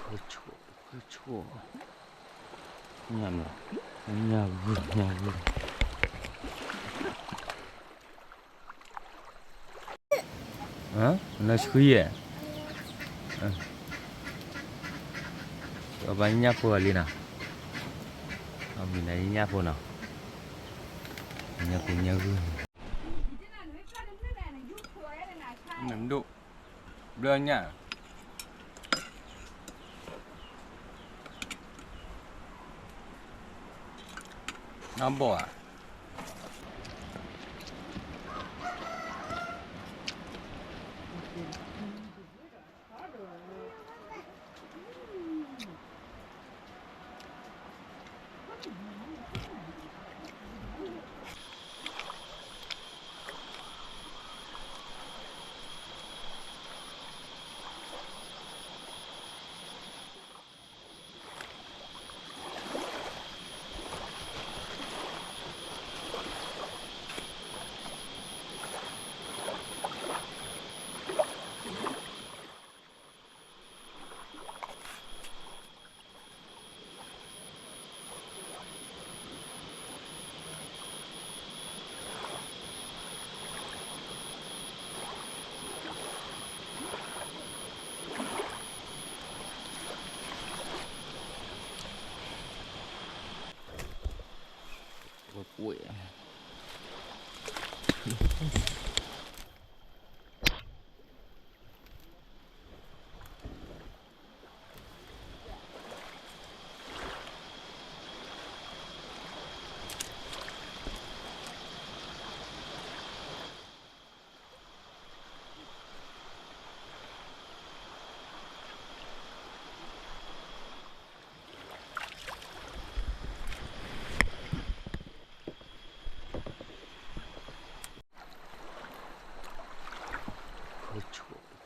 그쵸. Nhầm rồi. Nhà vườn. Hả? Nó khuya. Banyak po alina. Aminanya po na. Punya vườn. Nằm độ. Blur nha. Nó bỏ à? Quỷ.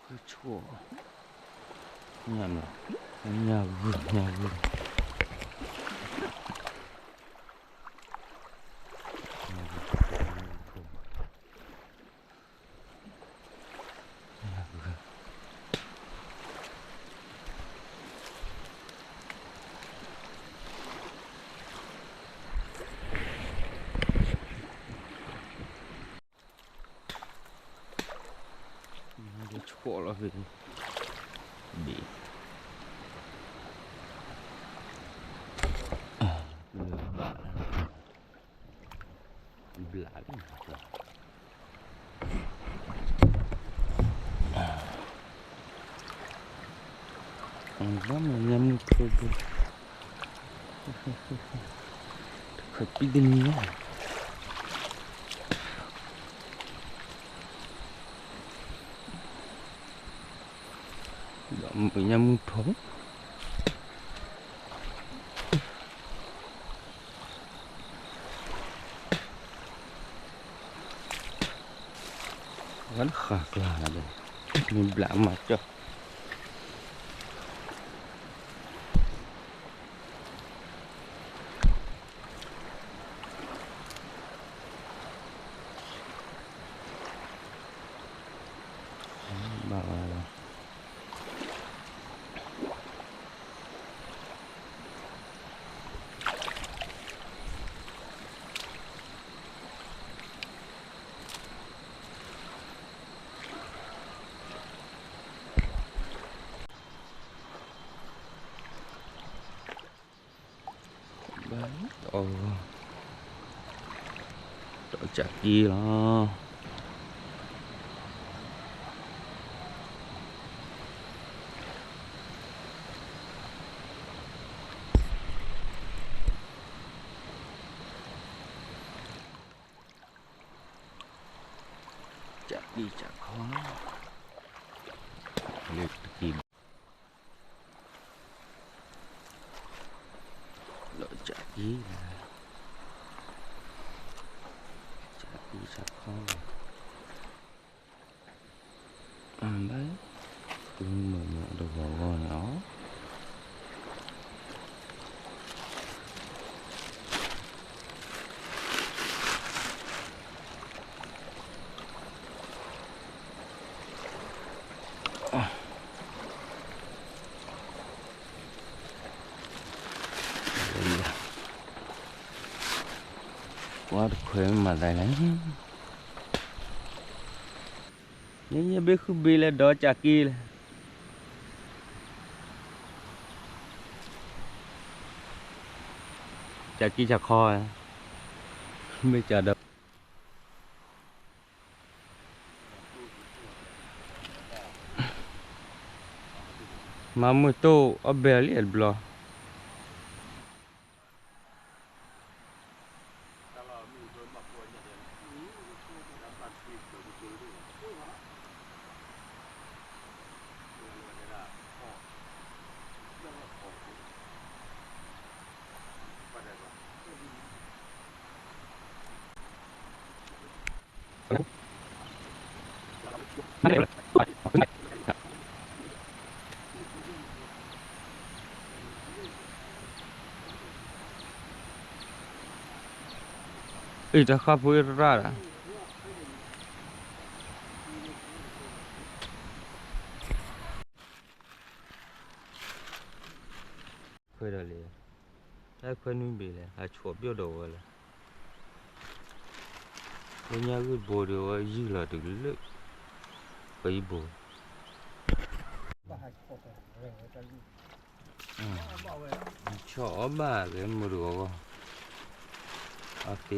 그쵸. Nhầm rồi. Nhà vườn. Chỗ là về đi belakang enggak menyambut ke dunia enggak menyambut thốn vẫn khác là đây mình làm mặt cho Đỏ chặt gì đó chặt đi chặt khó liệt kìm đỏ chặt gì đi chặt khó đấy mà được gò nhỏ quá khỏe mà đây này nhớ biết khu bi là đó chả kia chả kia chả kho mới chả đâu mà mua tô ở bè liền blo Ita capoeira. Khơi đó liền, ai khơi nuôi bể này, ai chụp biểu đồ rồi, bây giờ cái bộ đồ ấy dư là được lắm, cái bộ, chó ba cái mua đồ, ok,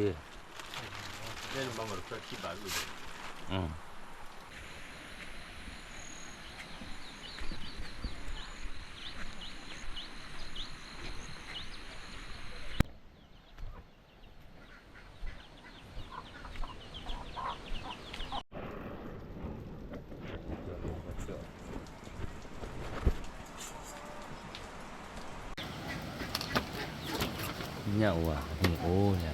nhậu à, thì ô nhỉ,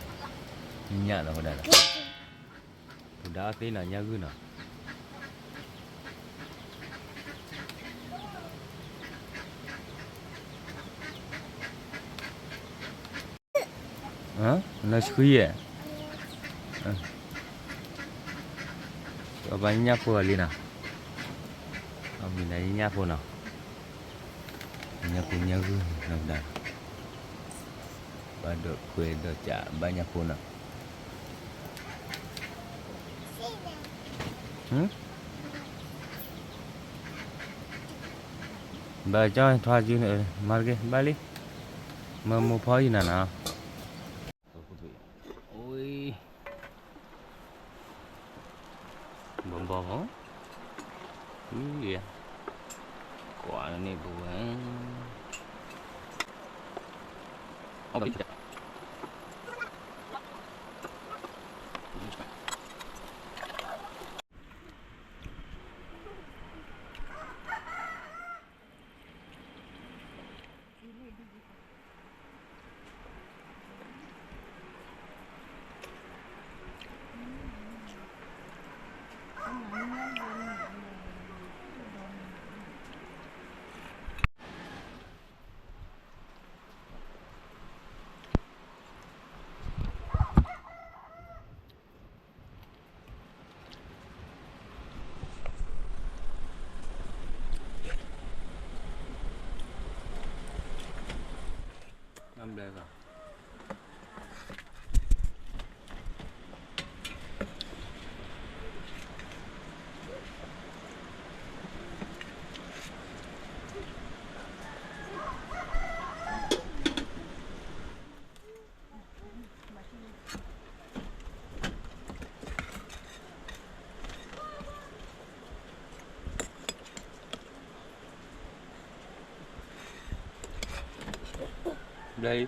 nhậu là cái này là, đã tí là nhậu cái nào, hả, nó suy à, banyak pun ali na, mình lấy nhá pun nào, nhá pun nhá cái nào đã. Ada kue docak banyak pun nak. Baca thua je ni, marge balik. Mamu phơi nè nè. Ôi, bông bông hả? Gì vậy? Quả này buồn. Năm đây vào. Đây